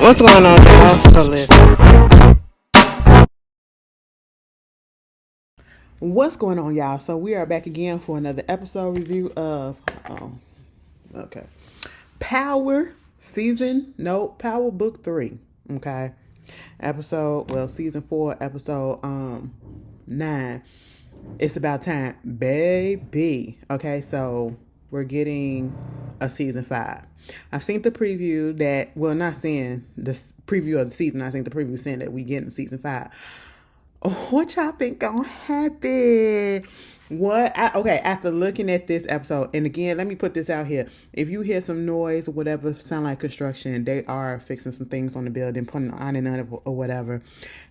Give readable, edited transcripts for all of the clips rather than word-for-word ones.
What's going on, y'all? So listen. What's going on, y'all? So we are back again for another episode review of okay. Power Power Book 3. Okay. Season 4, episode 9. It's about time, baby. Okay, so we're getting a season 5. I've seen the preview not seeing the preview of the season. I think the preview saying that we getting season 5. What y'all think gonna happen? After looking at this episode, and again, let me put this out here. If you hear some noise or whatever, sound like construction, they are fixing some things on the building, putting on and on or whatever.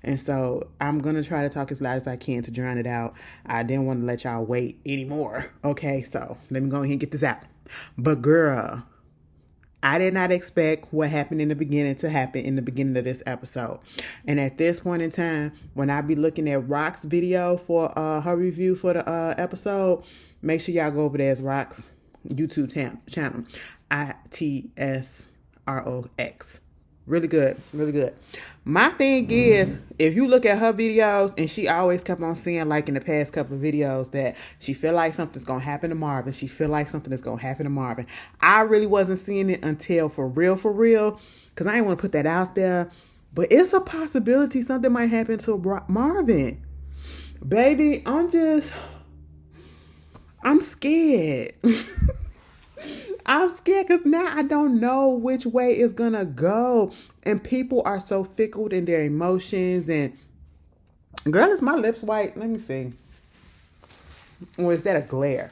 And so I'm gonna try to talk as loud as I can to drown it out. I didn't want to let y'all wait anymore. Okay, so let me go ahead and get this out. But girl, I did not expect what happened in the beginning to happen in the beginning of this episode. And at this point in time, when I be looking at Rock's video for her review for the episode, make sure y'all go over there as Rock's YouTube channel. ITSROX. Really good. Really good. My thing is, if you look at her videos, and she always kept on saying, like in the past couple of videos, that she feel like something's going to happen to Marvin. She feel like something is going to happen to Marvin. I really wasn't seeing it until for real, because I didn't want to put that out there. But it's a possibility something might happen to Marvin. Baby, I'm scared. I'm scared because now I don't know which way it's going to go. And people are so fickle in their emotions. And girl, is my lips white? Let me see. Or is that a glare?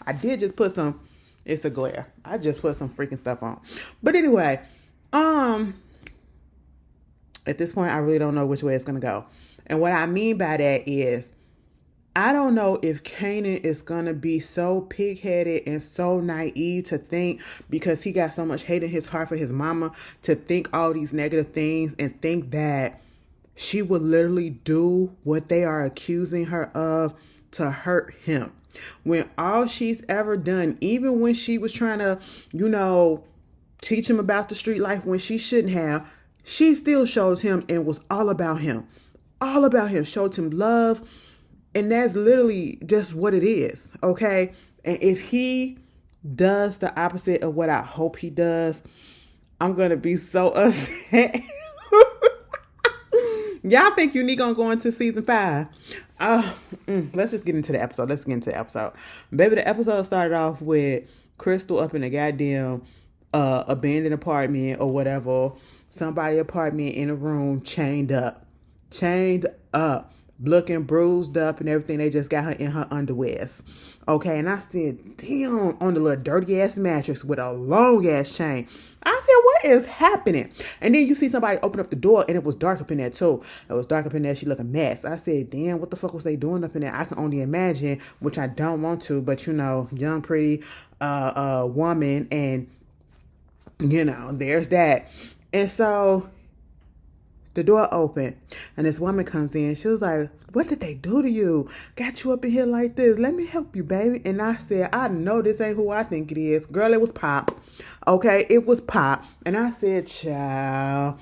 I did just put some, it's a glare. I just put some freaking stuff on. But anyway, at this point, I really don't know which way it's going to go. And what I mean by that is, I don't know if Kanan is going to be so pig-headed and so naive to think, because he got so much hate in his heart for his mama, to think all these negative things and think that she would literally do what they are accusing her of to hurt him. When all she's ever done, even when she was trying to, teach him about the street life when she shouldn't have, she still shows him and was all about him. All about him. Showed him love. And that's literally just what it is, okay? And if he does the opposite of what I hope he does, I'm going to be so upset. Y'all think Unique gonna go into season 5? Let's just get into the episode. Baby, the episode started off with Crystal up in a goddamn abandoned apartment or whatever. Somebody apartment in a room chained up. Looking bruised up and everything. They just got her in her underwears. Okay, and I said, damn, on the little dirty ass mattress with a long ass chain. I said, what is happening? And then you see somebody open up the door and it was dark up in there too. It was dark up in there. She looked a mess. I said, damn, what the fuck was they doing up in there? I can only imagine, which I don't want to, but young, pretty woman, and there's that. And so the door opened and this woman comes in. She was like, what did they do to you? Got you up in here like this. Let me help you, baby. And I said, I know this ain't who I think it is. Girl, it was Pop. Okay, it was Pop. And I said, child,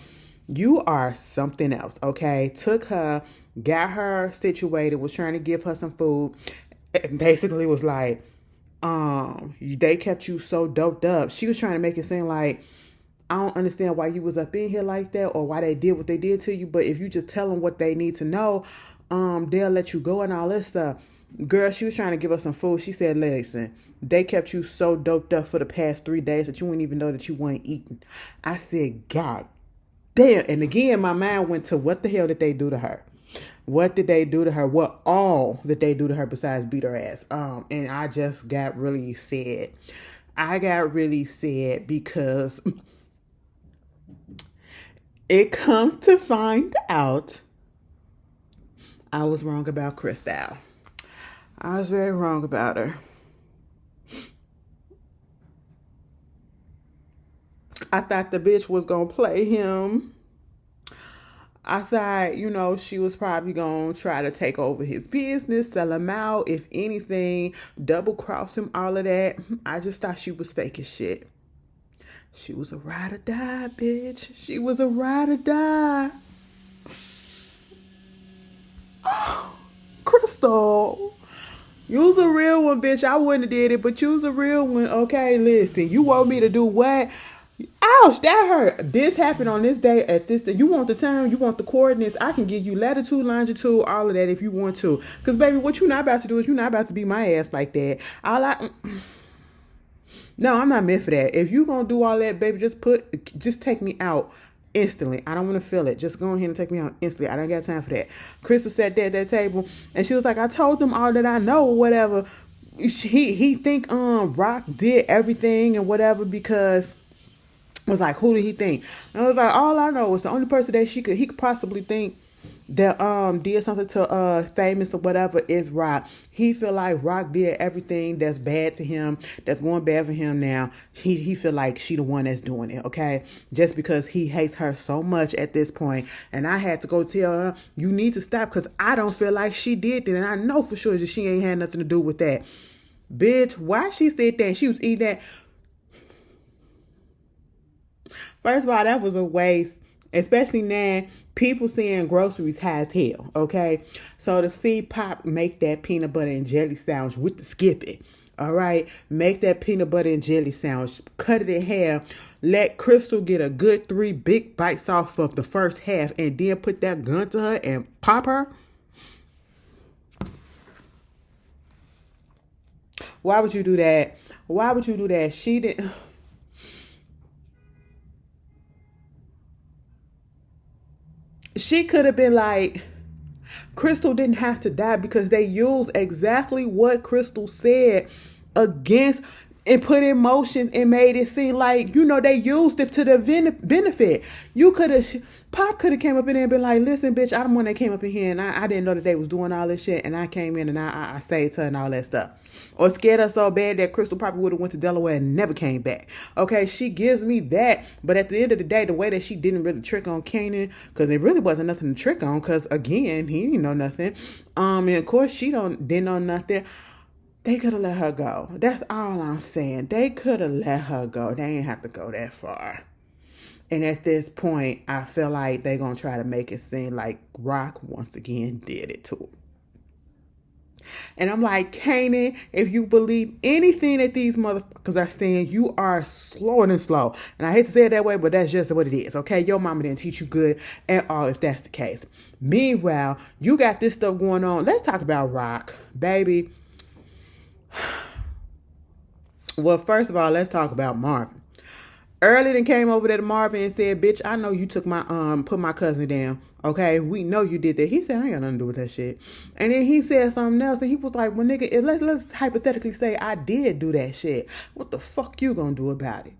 you are something else. Okay, took her, got her situated, was trying to give her some food. And basically was like, they kept you so doped up. She was trying to make it seem like, I don't understand why you was up in here like that or why they did what they did to you. But if you just tell them what they need to know, they'll let you go and all this stuff. Girl, she was trying to give us some food. She said, listen, they kept you so doped up for the past 3 days that you wouldn't even know that you weren't eating. I said, God damn. And again, my mind went to what the hell did they do to her? What did they do to her? What all did they do to her besides beat her ass? And I just got really sad. I got really sad because it come to find out I was wrong about Crystal. I was very wrong about her. I thought the bitch was going to play him. I thought, she was probably going to try to take over his business, sell him out, if anything, double cross him, all of that. I just thought she was fake as shit. She was a ride or die, bitch. She was a ride or die. Crystal, you's a real one, bitch. I wouldn't have did it, but you's a real one. Okay, listen. You want me to do what? Ouch, that hurt. This happened on this day at this day. You want the time, you want the coordinates. I can give you latitude, longitude, all of that if you want to. Because, baby, what you not about to do is you're not about to beat my ass like that. No, I'm not meant for that. If you going to do all that, baby, just take me out instantly. I don't want to feel it. Just go ahead and take me out instantly. I don't got time for that. Crystal sat there at that table, and she was like, I told them all that I know or whatever. He think Rock did everything and whatever because... was like, who did he think? And I was like, all I know was the only person that he could possibly think that did something to Famous or whatever is Rock. He feel like Rock did everything that's bad to him, that's going bad for him now. He feel like she the one that's doing it, okay? Just because he hates her so much at this point. And I had to go tell her, you need to stop because I don't feel like she did that. And I know for sure that she ain't had nothing to do with that. Bitch, why she said that? She was eating that. First of all, that was a waste, especially now people seeing groceries high as hell, okay? So to see Pop make that peanut butter and jelly sandwich with the Skippy, all right? Make that peanut butter and jelly sandwich, cut it in half, let Crystal get a good 3 big bites off of the first half, and then put that gun to her and pop her. Why would you do that? Why would you do that? She didn't... She could have been like, Crystal didn't have to die because they used exactly what Crystal said against and put in motion and made it seem like, they used it to their benefit. Pop could have came up in there and been like, listen, bitch, I'm the one that came up in here and I didn't know that they was doing all this shit and I came in and I saved her and all that stuff. Or scared her so bad that Crystal probably would have went to Delaware and never came back. Okay, she gives me that. But at the end of the day, the way that she didn't really trick on Kanan, because there really wasn't nothing to trick on, because again, he didn't know nothing. And of course, she didn't know nothing. They could have let her go. That's all I'm saying. They could have let her go. They ain't have to go that far. And at this point, I feel like they're going to try to make it seem like Rock once again did it to him. And I'm like, Kanan, if you believe anything that these motherfuckers are saying, you are slower than slow. And I hate to say it that way, but that's just what it is, okay? Your mama didn't teach you good at all if that's the case. Meanwhile, you got this stuff going on. Let's talk about Rock, baby. Well, first of all, let's talk about Marvin. Early then came over there to Marvin and said, bitch, I know you took put my cousin down. Okay, we know you did that. He said, I ain't got nothing to do with that shit. And then he said something else, and he was like, well, nigga, let's hypothetically say I did do that shit. What the fuck you gonna do about it?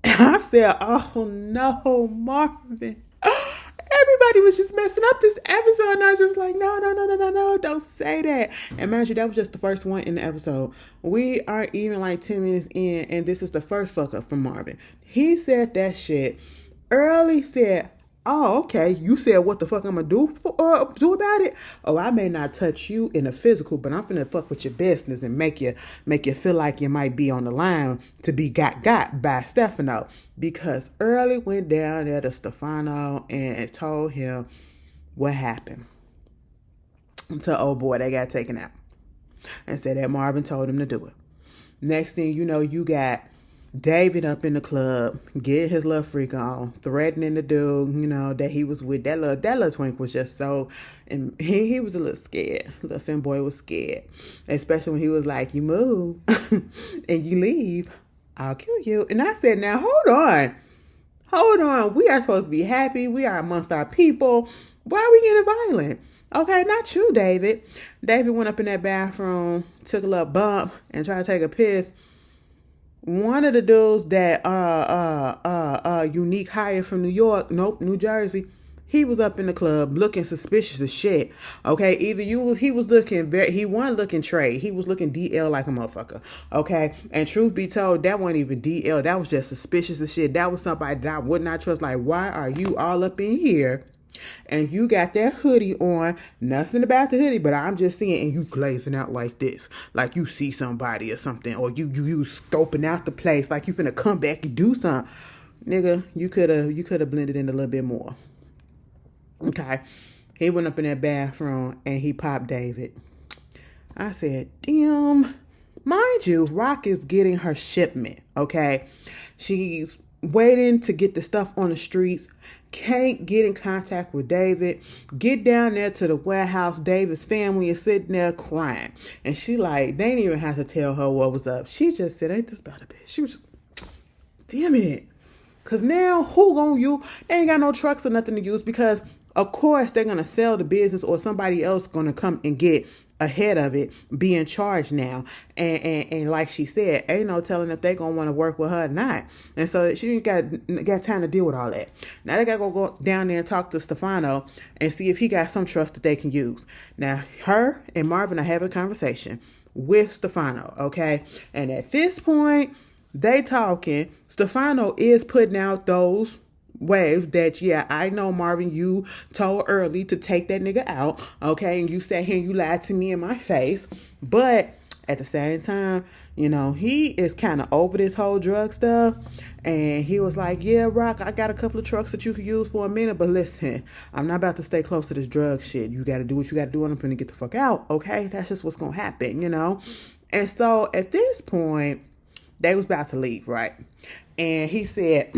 I said, oh no, Marvin. Everybody was just messing up this episode, and I was just like, no, don't say that. And mind you, that was just the first one in the episode. We are even like 10 minutes in, and this is the first fuck up from Marvin. He said that shit. Early said, oh, okay, you said what the fuck I'm gonna do about it? Oh, I may not touch you in the physical, but I'm finna fuck with your business and make you feel like you might be on the line to be got by Stefano. Because Early went down there to Stefano and told him what happened to old boy that got taken out. And said that Marvin told him to do it. Next thing you know, you got David up in the club, getting his little freak on, threatening the dude, that he was with. That little twink was just so, and he was a little scared. Little femboy was scared. Especially when he was like, you move and you leave, I'll kill you. And I said, now hold on. We are supposed to be happy. We are amongst our people. Why are we getting violent? Okay, not you, David. David went up in that bathroom, took a little bump, and tried to take a piss. One of the dudes that Unique hired from New Jersey, he was up in the club looking suspicious as shit. Okay, he wasn't looking trade. He was looking DL like a motherfucker. Okay, and truth be told, that wasn't even DL. That was just suspicious as shit. That was somebody that I would not trust. Like, why are you all up in here and you got that hoodie on, nothing about the hoodie, but I'm just seeing, and you glazing out like this, like you see somebody or something, or you scoping out the place, like you finna come back and do something, nigga, you coulda blended in a little bit more. Okay, he went up in that bathroom and he popped David. I said, damn. Mind you, Rock is getting her shipment, okay? She's waiting to get the stuff on the streets, can't get in contact with David, get down there to the warehouse. David's family is sitting there crying. And she like, they didn't even have to tell her what was up. She just said, ain't this about a bitch? She was just, damn it. Because now, who gonna use? They ain't got no trucks or nothing to use because, of course, they're going to sell the business or somebody else going to come and get ahead of it, be in charge now. And like she said, ain't no telling if they going to want to work with her or not. And so she ain't got time to deal with all that. Now they got to go down there and talk to Stefano and see if he got some trust that they can use. Now, her and Marvin are having a conversation with Stefano, okay? And at this point, they talking. Stefano is putting out those waves that, yeah, I know, Marvin, you told Early to take that nigga out, okay, and you sat here and you lied to me in my face, but at the same time, you know, he is kind of over this whole drug stuff, and he was like, yeah, Rock, I got a couple of trucks that you could use for a minute, but listen, I'm not about to stay close to this drug shit. You got to do what you got to do, and I'm finna get the fuck out, okay? That's just what's gonna happen, you know? And so at this point, they was about to leave, right? And he said,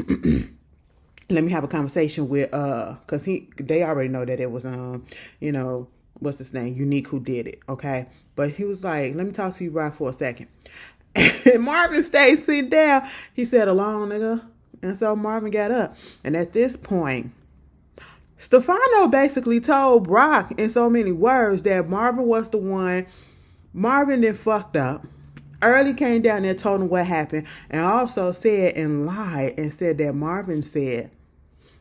let me have a conversation with, cause they already know that it was, you know, what's his name? Unique who did it. Okay. But he was like, let me talk to you, Rock, for a second. And Marvin stayed sitting down. He said, alone, nigga. And so Marvin got up. And at this point, Stefano basically told Rock in so many words that Marvin was the one. Marvin then fucked up. Early came down there, told him what happened, and also said and lied and said that Marvin said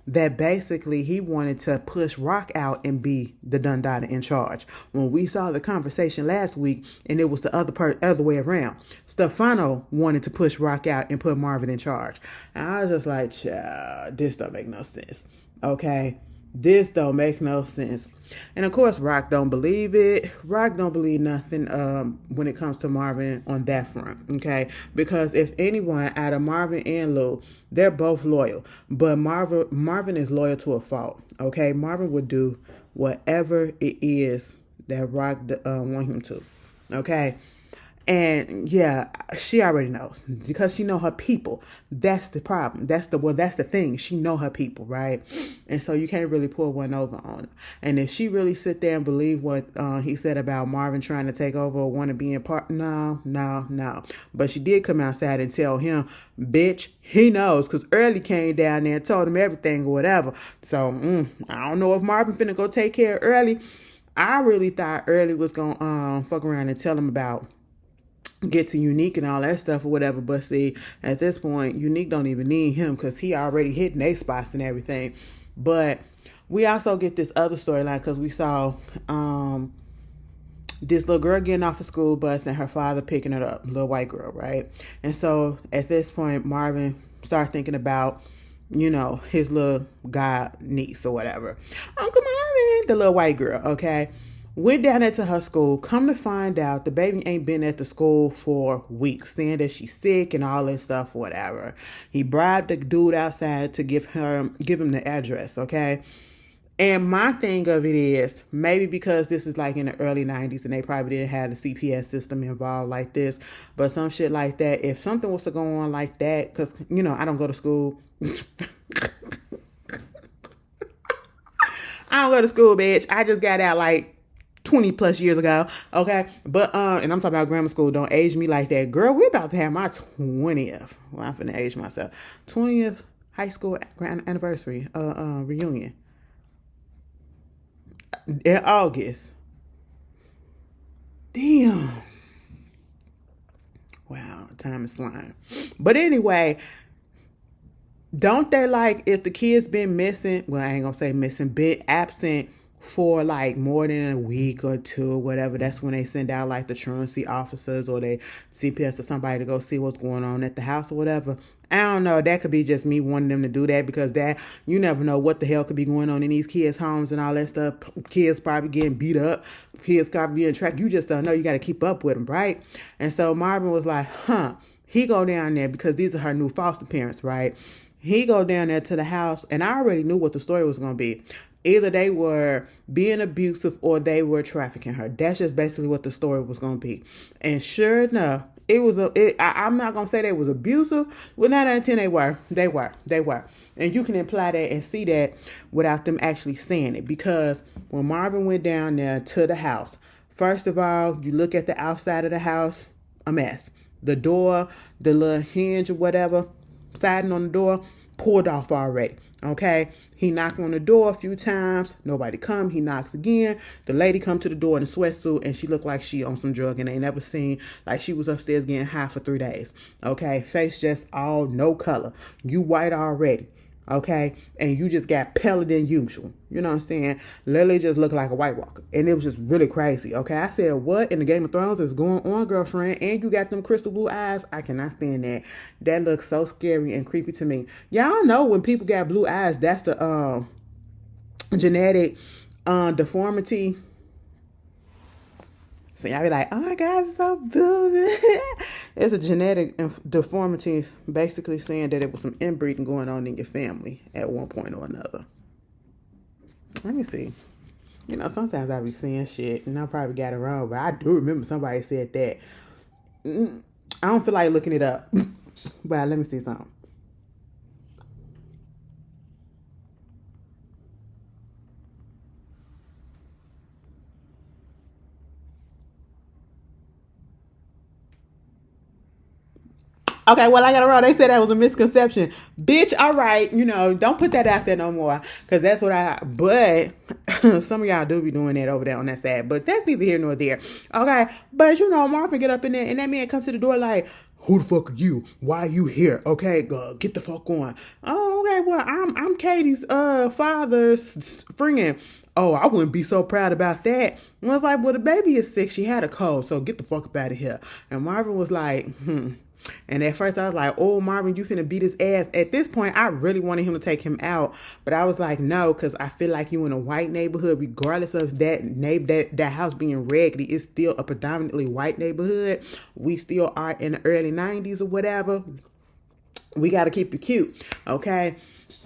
that basically he wanted to push Rock out and be the Dundada in charge. When we saw the conversation last week, and it was the other way around. Stefano wanted to push Rock out and put Marvin in charge. And I was just like, child, this don't make no sense. Okay? This don't make no sense. And of course, Rock don't believe it. Rock don't believe nothing when it comes to Marvin on that front, okay? Because if anyone out of Marvin and Lou, they're both loyal. But Marvin is loyal to a fault, okay? Marvin would do whatever it is that Rock want him to, okay? And yeah, she already knows because she know her people. That's the problem. That's the thing. She know her people, right? And so you can't really pull one over on her. And if she really sit there and believe what he said about Marvin trying to take over or want to be in part, no. But she did come outside and tell him, bitch, he knows, because Early came down there and told him everything or whatever. So I don't know if Marvin finna go take care of Early. I really thought Early was gonna fuck around and tell him about get to Unique and all that stuff or whatever, but see, at this point, Unique don't even need him because he already hitting their spots and everything. But we also get this other storyline because we saw this little girl getting off a school bus and her father picking her up, little white girl, right? And so at this point, Marvin started thinking about, you know, his little god niece or whatever. Uncle Marvin, the little white girl, okay? Went down there to her school. Come to find out, the baby ain't been at the school for weeks, saying that she's sick and all this stuff, whatever. He bribed the dude outside to give him the address, okay? And my thing of it is, maybe because this is like in the early 90s and they probably didn't have the CPS system involved like this, but some shit like that, if something was to go on like that, because, you know, I don't go to school. I don't go to school, bitch. I just got out like 20 plus years ago, okay? But and I'm talking about grammar school. Don't age me like that, girl. We're about to have my 20th. Well, I'm finna age myself. 20th high school anniversary reunion in August. Damn. Wow, time is flying. But anyway, don't they like if the kids been missing? Well, I ain't gonna say missing, been absent for like more than a week or two or whatever, that's when they send out like the truancy officers or they CPS or somebody to go see what's going on at the house or whatever. I don't know. That could be just me wanting them to do that because that you never know what the hell could be going on in these kids' homes and all that stuff. Kids probably getting beat up. Kids probably being tracked. You just don't know. You got to keep up with them, right? And so Marvin was like, he go down there because these are her new foster parents, right? He go down there to the house, and I already knew what the story was going to be. Either they were being abusive or they were trafficking her. That's just basically what the story was going to be. And sure enough, I'm not going to say they was abusive. Well, 9 out of 10 they were. They were. And you can imply that and see that without them actually saying it. Because when Marvin went down there to the house, first of all, you look at the outside of the house, a mess. The door, the little hinge or whatever, siding on the door, pulled off already. Okay, he knocked on the door a few times. Nobody come. He knocks again. The lady come to the door in a sweatsuit, and she looked like she on some drug, and they never seen like she was upstairs getting high for 3 days. Okay, face just all no color. You white already. Okay, and you just got paler than usual. You know what I'm saying? Lily just looked like a White Walker, and it was just really crazy. Okay, I said, what in the Game of Thrones is going on, girlfriend? And you got them crystal blue eyes. I cannot stand that. That looks so scary and creepy to me. Y'all know when people got blue eyes, that's the genetic deformity. So y'all be like, oh my God, it's so good. It's a genetic deformity, basically saying that it was some inbreeding going on in your family at one point or another. Let me see. You know, sometimes I be seeing shit, and I probably got it wrong, but I do remember somebody said that. I don't feel like looking it up, but let me see something. Okay, well, I got it wrong. They said that was a misconception. Bitch, all right, don't put that out there no more. Because that's what but some of y'all do be doing that over there on that side. But that's neither here nor there. Okay, but Marvin get up in there and that man comes to the door like, who the fuck are you? Why are you here? Okay, get the fuck on. Oh, okay, well, I'm Katie's father's friend. Oh, I wouldn't be so proud about that. And I was like, well, the baby is sick. She had a cold, so get the fuck up out of here. And Marvin was like, And at first I was like, oh, Marvin, you finna beat his ass. At this point, I really wanted him to take him out. But I was like, no, because I feel like you in a white neighborhood, regardless of that house being raggedy, it's still a predominantly white neighborhood. We still are in the early 90s or whatever. We got to keep it cute, okay?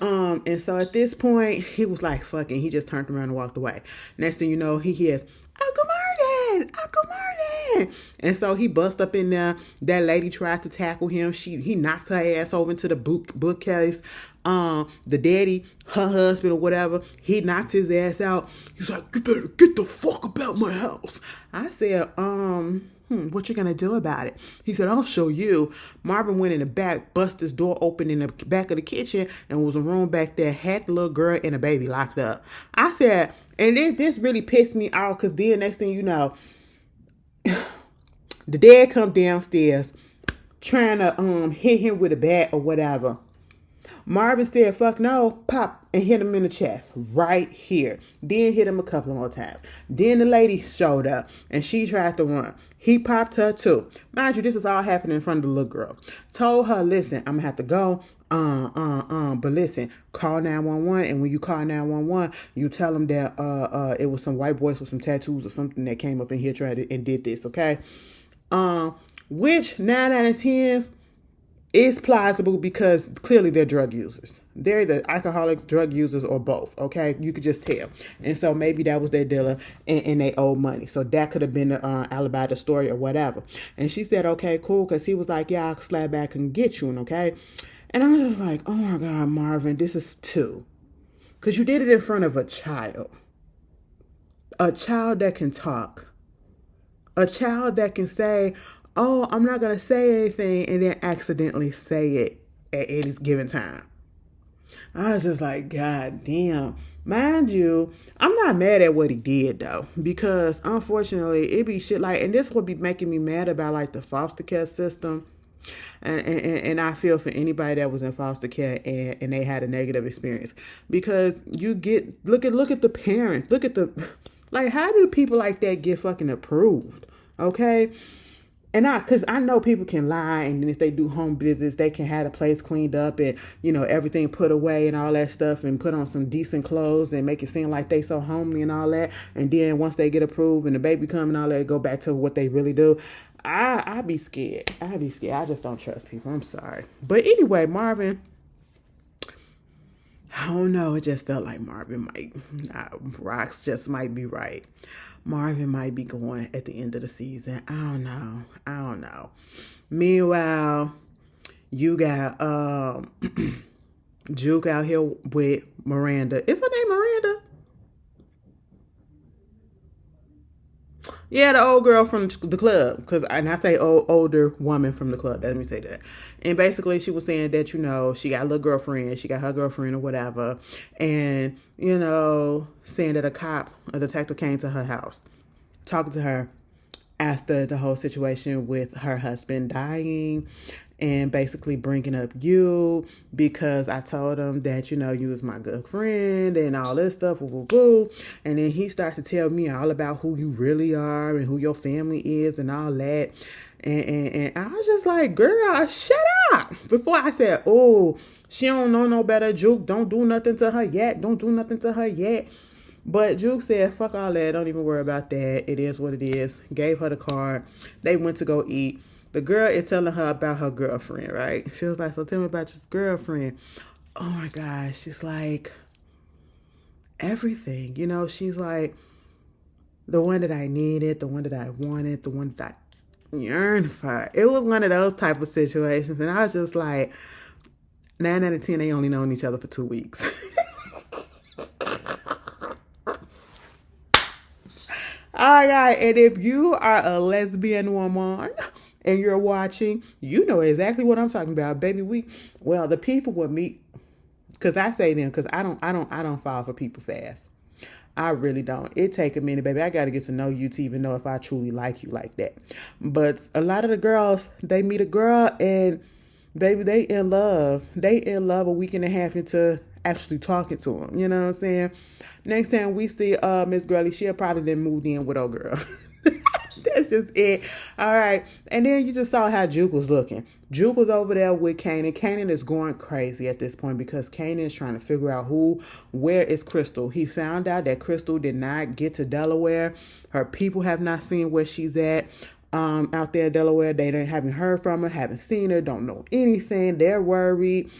And so at this point, he was like, fucking, he just turned around and walked away. Next thing you know, he hears, Uncle Martin! And so he bust up in there. That lady tried to tackle him. He knocked her ass over into the bookcase. The daddy, her husband or whatever, he knocked his ass out. He's like, you better get the fuck about my house. I said, what you gonna do about it? He said, I'll show you. Marvin went in the back, bust his door open in the back of the kitchen, and was a room back there, had the little girl and a baby locked up. I said, and this really pissed me off, because then next thing you know, the dad come downstairs trying to hit him with a bat or whatever. Marvin said, fuck no, pop, and hit him in the chest right here. Then hit him a couple more times. Then the lady showed up and she tried to run. He popped her too. Mind you, this is all happening in front of the little girl. Told her, listen, I'm gonna have to go. But listen, call 911, and when you call 911, you tell them that it was some white boys with some tattoos or something that came up in here and did this, okay? Which 9 out of 10 is plausible because clearly they're drug users. They're the alcoholics, drug users, or both, okay? You could just tell. And so maybe that was their dealer and they owed money. So that could have been the alibi, the story, or whatever. And she said, okay, cool, because he was like, yeah, I'll slide back and get you, okay? And I was just like, oh my God, Marvin, this is too. Because you did it in front of a child. A child that can talk. A child that can say, oh, I'm not going to say anything, and then accidentally say it at any given time. I was just like, God damn. Mind you, I'm not mad at what he did, though, because unfortunately, it be shit like, and this would be making me mad about, like, the foster care system. And I feel for anybody that was in foster care and they had a negative experience, because you get look at the parents, look at the like, how do people like that get fucking approved? Okay. And because I know people can lie, and if they do home visits, they can have the place cleaned up and, everything put away and all that stuff, and put on some decent clothes and make it seem like they so homely and all that. And then once they get approved and the baby come and all that, go back to what they really do. I'd be scared. I'd be scared. I just don't trust people. I'm sorry. But anyway, Marvin, I don't know. It just felt like Marvin Rocks just might be right. Marvin might be going at the end of the season. I don't know. Meanwhile, you got Juke out here with Miranda. Is her name Miranda? Yeah, the old girl from the club. And I say older woman from the club. Let me say that. And basically, she was saying that, she got a little girlfriend. She got her girlfriend or whatever. And, saying that a detective came to her house, talking to her after the whole situation with her husband dying, and basically bringing up you because I told him that, you was my good friend and all this stuff, woo. And then he starts to tell me all about who you really are and who your family is and all that. And I was just like, girl, shut up. Before I said, oh, she don't know no better, Juke. Don't do nothing to her yet. But Juke said, fuck all that. Don't even worry about that. It is what it is. Gave her the card. They went to go eat. The girl is telling her about her girlfriend, right? She was like, so tell me about your girlfriend. Oh my gosh. She's like, everything. She's like, the one that I needed, the one that I wanted, the one that I yearned for. It was one of those type of situations. And I was just like, 9 out of 10, they only known each other for 2 weeks. All right. And if you are a lesbian woman and you're watching, you know exactly what I'm talking about, baby. The people with me, because I say them, because I don't fall for people fast. I really don't. It take a minute, baby. I got to get to know you to even know if I truly like you like that. But a lot of the girls, they meet a girl and baby, they in love. They in love a week and a half into actually talking to them. You know what I'm saying? Next time we see Miss Girly, she'll probably then moved in with old girl. That's just it. All right. And then you just saw how Juke was looking. Juke was over there with Kanan. Kanan is going crazy at this point because Kanan is trying to figure out where is Crystal. He found out that Crystal did not get to Delaware. Her people have not seen where she's at. Out there in Delaware, they haven't heard from her, haven't seen her, don't know anything. They're worried.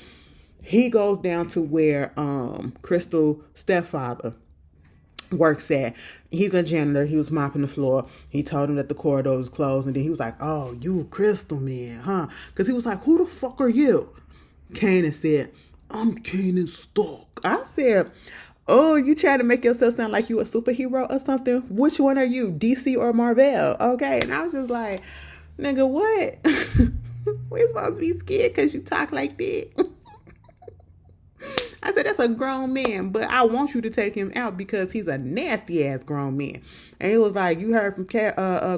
He goes down to where Crystal's stepfather works at. He's a janitor. He was mopping the floor. He told him that the corridor was closed, and then he was like, oh, you Crystal man, huh? Because he was like, who the fuck are you? Kanan said, I'm Kanan Stark. I said, oh, you trying to make yourself sound like you a superhero or something? Which one are you, DC or Marvel? Okay. And I was just like, nigga, what? We're supposed to be scared because you talk like that. I said, that's a grown man, but I want you to take him out because he's a nasty ass grown man. And he was like, you heard from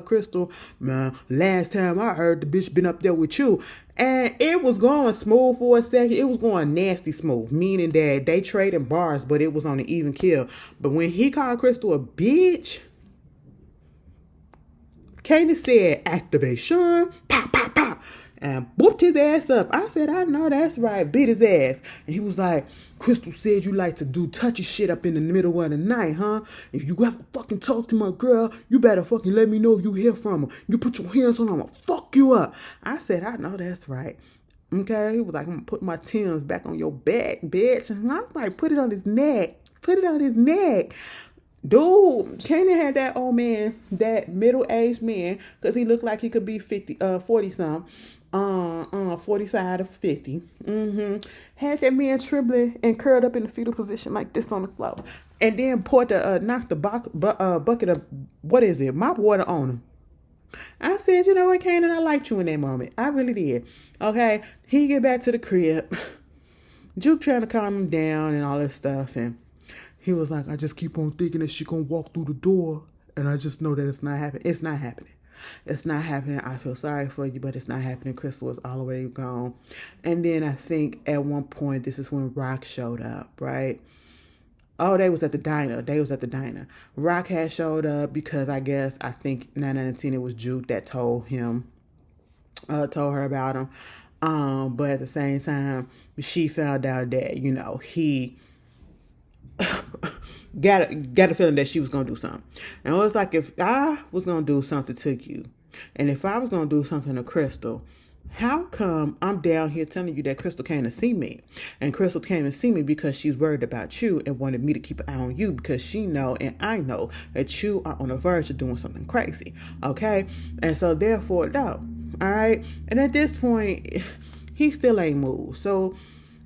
Crystal, man, last time I heard the bitch been up there with you. And it was going smooth for a second. It was going nasty smooth, meaning that they trading bars, but it was on an even kill. But when he called Crystal a bitch, Kanan said, activation, pop, pop, pop. And whooped his ass up. I said, I know that's right. Beat his ass. And he was like, Crystal said you like to do touchy shit up in the middle of the night, huh? If you ever fucking talk to my girl, you better fucking let me know if you hear from her. You put your hands on her, I'm gonna fuck you up. I said, I know that's right. Okay? He was like, I'm gonna put my Timbs back on your back, bitch. And I was like, put it on his neck. Put it on his neck. Dude, Kanan had that old man, that middle-aged man, because he looked like he could be 40-something. 45 to 50. Had that man trembling and curled up in the fetal position like this on the floor. And then knocked the bucket of, mop water on him. I said, you know what, Kanan, I liked you in that moment. I really did. Okay, he get back to the crib. Juke trying to calm him down and all this stuff. And he was like, I just keep on thinking that she gonna walk through the door. And I just know that it's not happening. It's not happening. It's not happening. I feel sorry for you, but it's not happening. Crystal is all the way gone. And then I think at one point, this is when Rock showed up, right? Oh, they was at the diner. Rock had showed up because I think 9 out of 10 it was Juke that told her about him. But at the same time, she found out that, he got a feeling that she was gonna do something. And it was like, if I was gonna do something to you, and if I was gonna do something to Crystal, how come I'm down here telling you that Crystal came to see me? And Crystal came to see me because she's worried about you and wanted me to keep an eye on you because she know and I know that you are on the verge of doing something crazy. Okay? And so therefore, no. Alright? And at this point, he still ain't moved. So,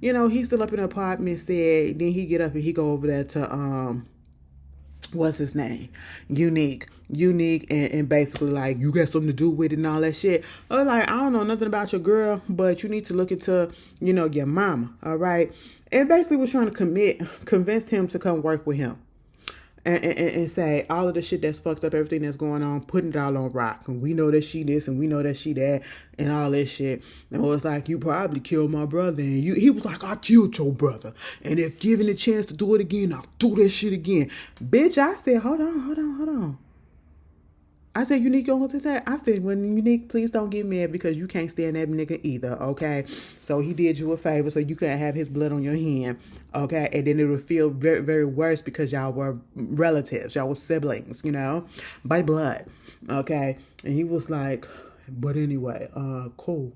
he's still up in the apartment, then he get up and he go over there to what's his name? Unique, and basically like, you got something to do with it and all that shit. I was like, I don't know nothing about your girl, but you need to look into, your mama, all right? And basically was trying to convince him to come work with him. And say all of the shit that's fucked up, everything that's going on, putting it all on Rock. And we know that she this and we know that she that and all this shit. And it was like, you probably killed my brother. And he was like, I killed your brother. And if given a chance to do it again, I'll do that shit again. Bitch, I said, hold on. I said, Unique, going to that? I said, well, Unique, please don't get mad because you can't stand that nigga either, okay? So he did you a favor so you couldn't have his blood on your hand, okay? And then it would feel very, very worse because y'all were relatives. Y'all were siblings, by blood, okay? And he was like, but anyway, cool.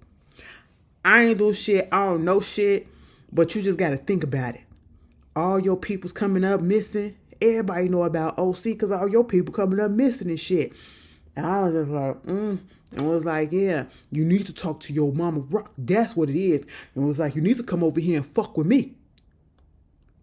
I ain't do shit. I don't know shit, but you just got to think about it. All your people's coming up missing. Everybody know about OC because all your people coming up missing and shit. And I was just like, and was like, yeah, you need to talk to your mama Rock. That's what it is. And was like, you need to come over here and fuck with me.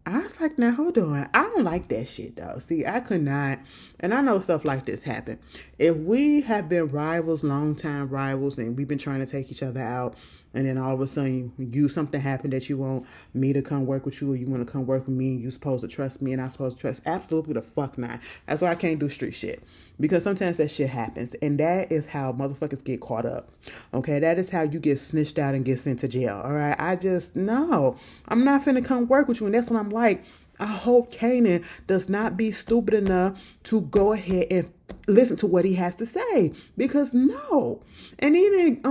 I was like, now hold on. I don't like that shit though. See, I could not. And I know stuff like this happen. If we have been rivals, longtime rivals, and we've been trying to take each other out, and then all of a sudden something happened that you want me to come work with you, or you want to come work with me, and you supposed to trust me and I'm supposed to trust, absolutely the fuck not. That's why I can't do street shit, because sometimes that shit happens, and that is how motherfuckers get caught up. Okay, that is how you get snitched out and get sent to jail. All right, I'm not finna come work with you. And that's what I'm like, I hope Kanan does not be stupid enough to go ahead and listen to what he has to say, because no. And even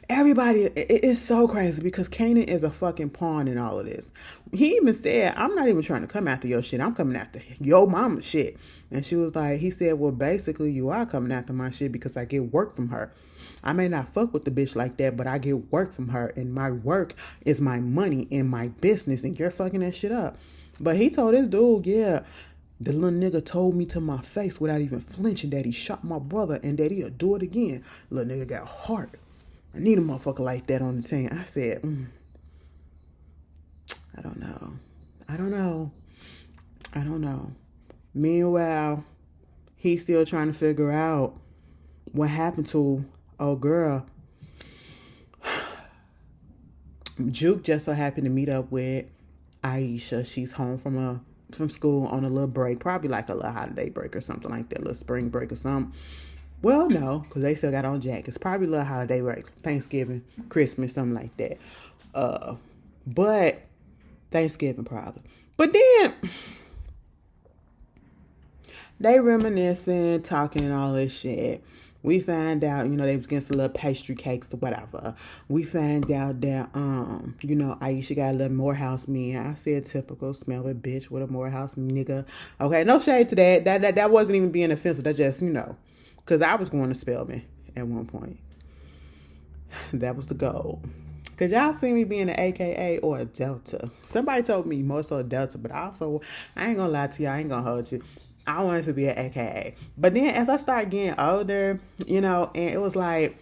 everybody, it's so crazy because Kanan is a fucking pawn in all of this. He even said, I'm not even trying to come after your shit. I'm coming after your mama's shit. And she was like, he said, well, basically you are coming after my shit because I get work from her. I may not fuck with the bitch like that, but I get work from her, and my work is my money and my business, and you're fucking that shit up. But he told this dude, yeah, the little nigga told me to my face without even flinching that he shot my brother and that he'll do it again. Little nigga got heart. I need a motherfucker like that on the team. I said, I don't know. Meanwhile, he's still trying to figure out what happened to old girl. Juke just so happened to meet up with Aisha. She's home from school on a little break, probably like a little holiday break or something like that, a little spring break or something. Well, no, because they still got on jackets. Probably a little holiday break, Thanksgiving, Christmas, something like that. But Thanksgiving probably. But then they reminiscing, talking and all this shit. We find out, they was getting some little pastry cakes or whatever. We find out that, Aisha got a little Morehouse man. I said typical, smell it, bitch, with a Morehouse nigga. Okay, no shade to that. That wasn't even being offensive. That just, because I was going to Spelman at one point. That was the goal. Because y'all see me being an AKA or a Delta. Somebody told me more so a Delta, but also, I ain't going to lie to you. I ain't going to hold you. I wanted to be an AKA. But then as I started getting older, and it was like,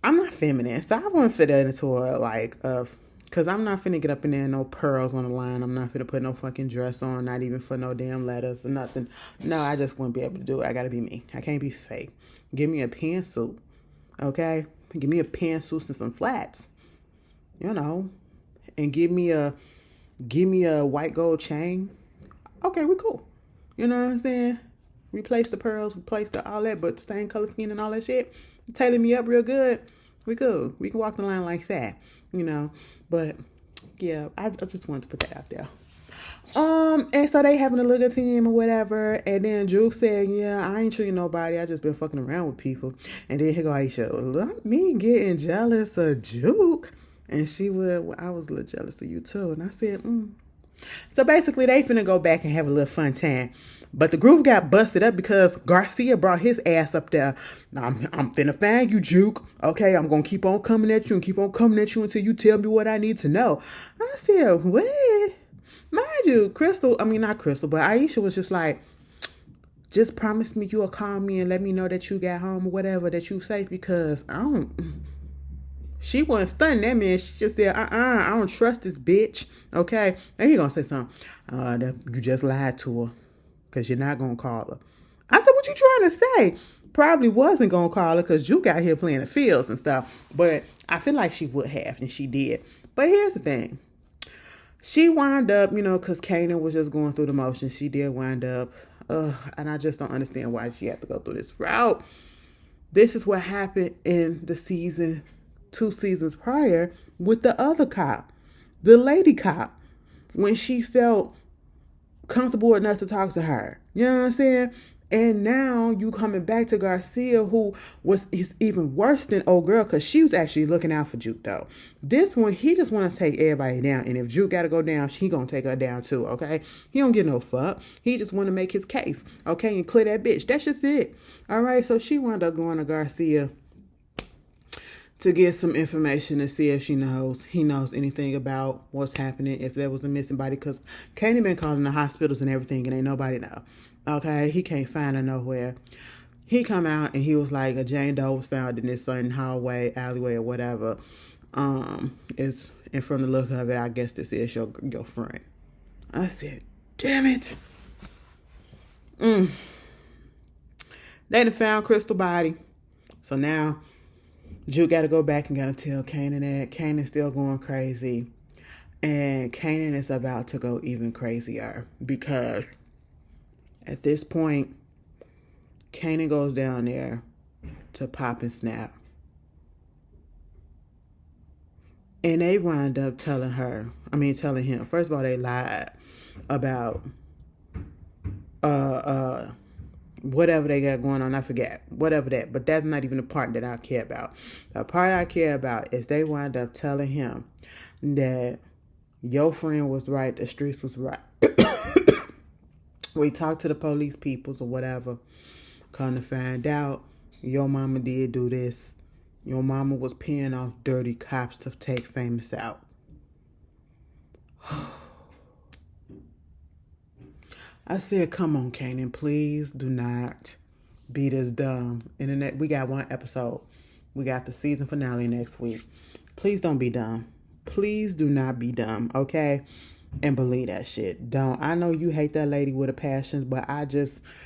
I'm not feminine. So I wouldn't fit into because I'm not finna get up in there no pearls on the line. I'm not finna put no fucking dress on, not even for no damn letters or nothing. No, I just wouldn't be able to do it. I gotta be me. I can't be fake. Give me a pantsuit, okay? Give me a pantsuit and some flats, and give me a white gold chain. Okay, we cool. You know what I'm saying? replace the pearls, replace all that, but the same color skin and all that shit. Tailor me up real good. We good. We can walk the line like that, But yeah, I just wanted to put that out there. And so they having a little team or whatever, and then Juke said, "Yeah, I ain't treating nobody. I just been fucking around with people." And then here go Aisha, "Look, me getting jealous of Juke," and she would. Well, I was a little jealous of you too, and I said, So basically, they finna go back and have a little fun time. But the groove got busted up because Garcia brought his ass up there. I'm finna find you, Juke. Okay, I'm gonna keep on coming at you and keep on coming at you until you tell me what I need to know. I said, what? Mind you, not Crystal, but Aisha was just like, just promise me you'll call me and let me know that you got home or whatever, that you safe, because she wasn't stunning that man. She just said, I don't trust this bitch. Okay? And he gonna say something. You just lied to her because you're not gonna call her. I said, what you trying to say? Probably wasn't gonna call her because you got here playing the fields and stuff. But I feel like she would have, and she did. But here's the thing. She wound up, because Kanan was just going through the motions. She did wind up, and I just don't understand why she had to go through this route. This is what happened in the 2 seasons prior with the other cop, the lady cop, when she felt comfortable enough to talk to her. You know what I'm saying? And now you coming back to Garcia, who is even worse than old girl, because she was actually looking out for Juke, though. This one, he just want to take everybody down. And if Juke got to go down, he going to take her down too, okay? He don't get no fuck. He just want to make his case, okay? And clear that bitch. That's just it. All right? So she wound up going to Garcia to get some information to see if he knows anything about what's happening, if there was a missing body, because Kanan been calling the hospitals and everything, and ain't nobody know. Okay, he can't find her nowhere. He come out and he was like, a Jane Doe was found in this certain hallway, alleyway, or whatever. Is, and from the look of it, I guess this is your friend. I said, damn it. They done found Crystal body. So now Juke got to go back and got to tell Kanan that Kanan's still going crazy. And Kanan is about to go even crazier, because at this point, Kanan goes down there to pop and snap. And they wind up telling him, first of all, they lied about whatever they got going on. I forget. Whatever that. But that's not even the part that I care about. The part I care about is they wind up telling him that your friend was right, the streets was right. We talked to the police peoples or whatever. Come to find out, your mama did do this. Your mama was paying off dirty cops to take Famous out. I said, come on, Kanan, please do not be this dumb. We got 1 episode. We got the season finale next week. Please don't be dumb. Please do not be dumb, okay? And believe that shit. Don't. I know you hate that lady with a passion, but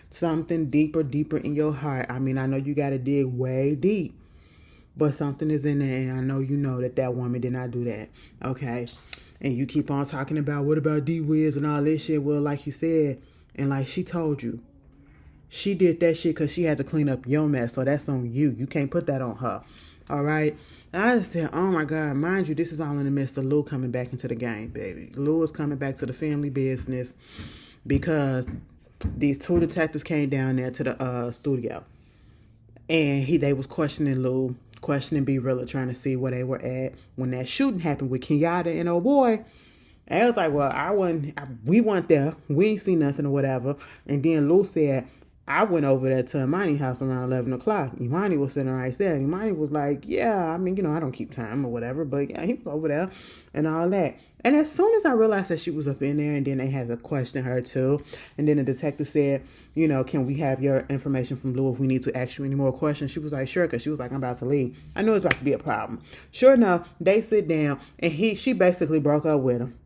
something deeper in your heart. I mean, I know you got to dig way deep, but something is in there, and I know you know that woman did not do that, okay? And you keep on talking about, what about D-Wiz and all this shit? Well, like you said, and like she told you, she did that shit because she had to clean up your mess, so that's on you. You can't put that on her, all right? I just said, oh my God, mind you, this is all in the midst of Lou coming back into the game, baby. Lou is coming back to the family business because these 2 detectives came down there to the studio. And they was questioning Lou, questioning B Rilla, trying to see where they were at when that shooting happened with Kenyatta and old boy. And I was like, well, we weren't there. We ain't seen nothing or whatever. And then Lou said, I went over there to Imani's house around 11 o'clock. Imani was sitting right there. Imani was like, yeah, I mean, I don't keep time or whatever, but yeah, he was over there and all that. And as soon as I realized that she was up in there, and then they had to question her too. And then the detective said, can we have your information from Lou if we need to ask you any more questions? She was like, sure, because she was like, I'm about to leave. I know it's about to be a problem. Sure enough, they sit down, and she basically broke up with him.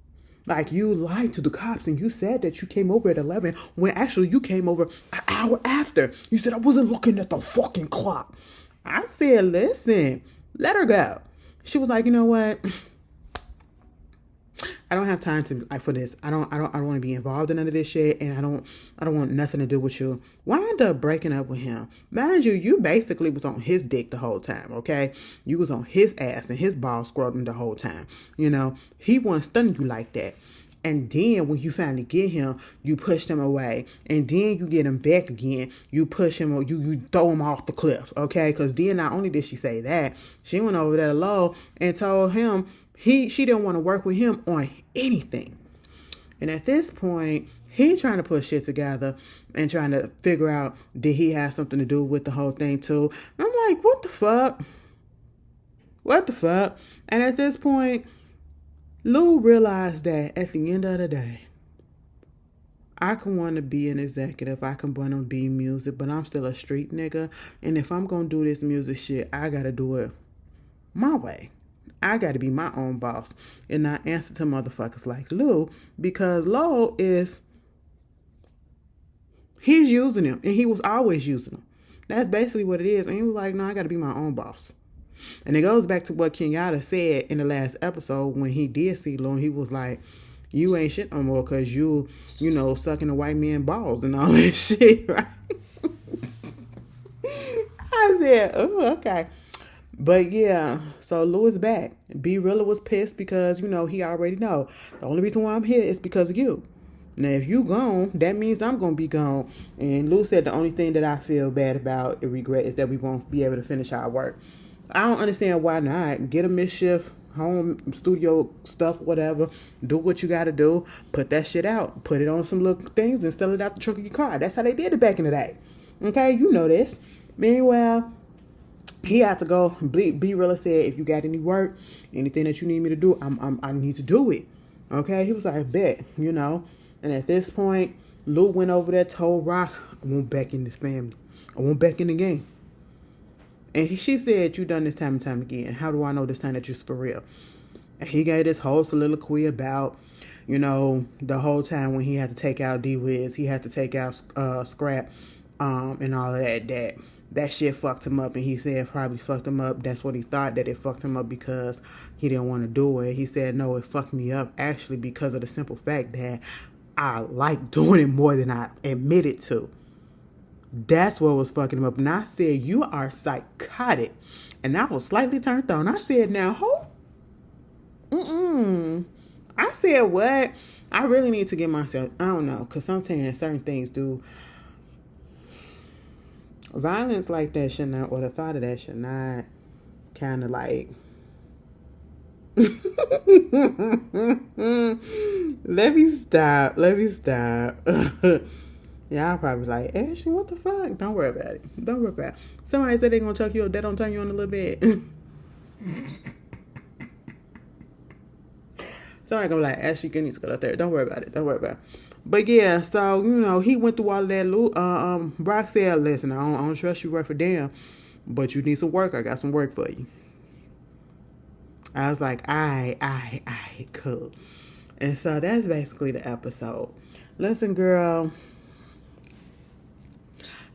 Like, you lied to the cops and you said that you came over at 11 when actually you came over an hour after. You said I wasn't looking at the fucking clock. I said, listen, let her go. She was like, you know what? I don't have time to like for this. I don't want to be involved in none of this shit, and I don't want nothing to do with you. Wind up breaking up with him. Mind you, you basically was on his dick the whole time, okay? You was on his ass and his ball scrotum the whole time. You know, he wasn't stunning you like that. And then when you finally get him, you push him away. And then you get him back again. You push him, you throw him off the cliff, okay? Because then not only did she say that, she went over there alone and told him she didn't want to work with him on anything. And at this point, he trying to put shit together and trying to figure out, did he have something to do with the whole thing too? And I'm like, what the fuck? What the fuck? And at this point, Lou realized that at the end of the day, I can want to be an executive. I can want to be music, but I'm still a street nigga. And if I'm going to do this music shit, I got to do it my way. I got to be my own boss and not answer to motherfuckers like Lou, because Lou he's using him, and he was always using him. That's basically what it is. And he was like, no, I got to be my own boss. And it goes back to what Kenyatta said in the last episode when he did see Lou, and he was like, you ain't shit no more because you know, sucking a white man balls and all that shit, right? I said, oh, okay. But yeah, so Lou is back. B Rilla was pissed because, you know, he already know. The only reason why I'm here is because of you. Now, if you gone, that means I'm going to be gone. And Lou said the only thing that I feel bad about and regret is that we won't be able to finish our work. I don't understand why not. Get a mischief, home studio stuff, whatever. Do what you got to do. Put that shit out. Put it on some little things and sell it out the trunk of your car. That's how they did it back in the day. Okay, you know this. Meanwhile, he had to go. B Rilla said, if you got any work, anything that you need me to do, I need to do it. Okay, he was like, bet, you know. And at this point, Lou went over there, told Rock, I want back in this family. I want back in the game. And she said, you done this time and time again. How do I know this time that you're for real? And he gave this whole soliloquy about, you know, the whole time when he had to take out D-Wiz, he had to take out Scrap, and all of that shit fucked him up. And he said it probably fucked him up. That's what he thought, that it fucked him up because he didn't want to do it. He said, no, it fucked me up actually because of the simple fact that I like doing it more than I admitted to. That's what was fucking him up. And I said, you are psychotic. And I was slightly turned on. I said, now, who? I said, what? I really need to get myself, I don't know, because sometimes certain things do. Violence like that should not, or the thought of that should not kind of like, let me stop. Y'all probably like, Ashley, what the fuck? Don't worry about it. Somebody said they gonna tuck you up. That don't turn you on a little bit. Somebody gonna be like, Ashley, you need to go up there. Don't worry about it. But yeah, so, you know, he went through all of that. Brock said, listen, I don't trust you work for damn, but you need some work. I got some work for you. I was like, I cool. And so that's basically the episode. Listen, girl,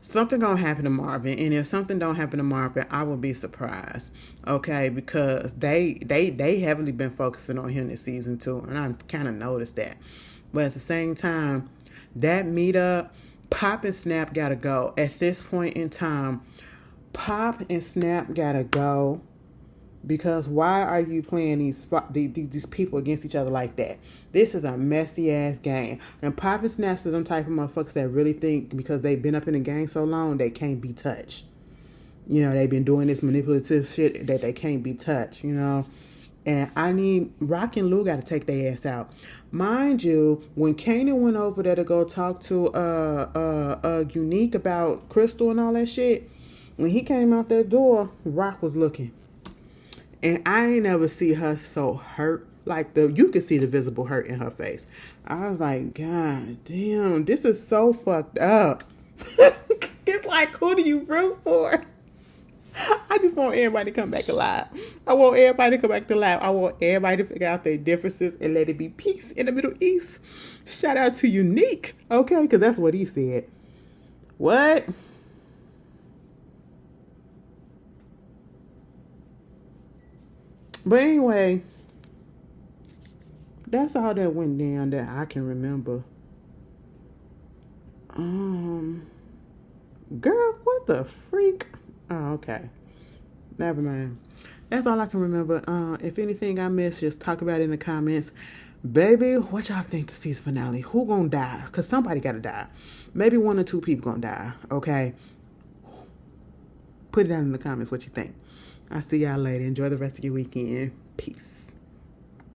something gonna happen to Marvin, and if something don't happen to Marvin, I will be surprised. Okay, because they heavily been focusing on him this season too, and I kind of noticed that. But at the same time, that meetup, Pop and Snap gotta go. At this point in time, Pop and Snap gotta go. Because why are you playing these people against each other like that? This is a messy ass game. And Pop and Snaps are them type of motherfuckers that really think because they've been up in the game so long they can't be touched. You know, they've been doing this manipulative shit that they can't be touched, you know. And I need Rock and Lou got to take their ass out. Mind you, when Kanan went over there to go talk to Unique about Crystal and all that shit, when he came out that door, Rock was looking. And I ain't never see her so hurt. Like, you could see the visible hurt in her face. I was like, God damn, this is so fucked up. It's like, who do you root for? I just want everybody to come back alive. I want everybody to come back to life. I want everybody to figure out their differences and let it be peace in the Middle East. Shout out to Unique, okay? Because that's what he said. What? But anyway, That's all that went down that I can remember. Girl, what the freak? Oh, okay. Never mind. That's all I can remember. If anything I missed, just talk about it in the comments. Baby, what y'all think the season finale? Who gonna die? Because somebody gotta die. Maybe 1 or 2 people gonna die, okay? Put it down in the comments what you think. I'll see y'all later. Enjoy the rest of your weekend. Peace.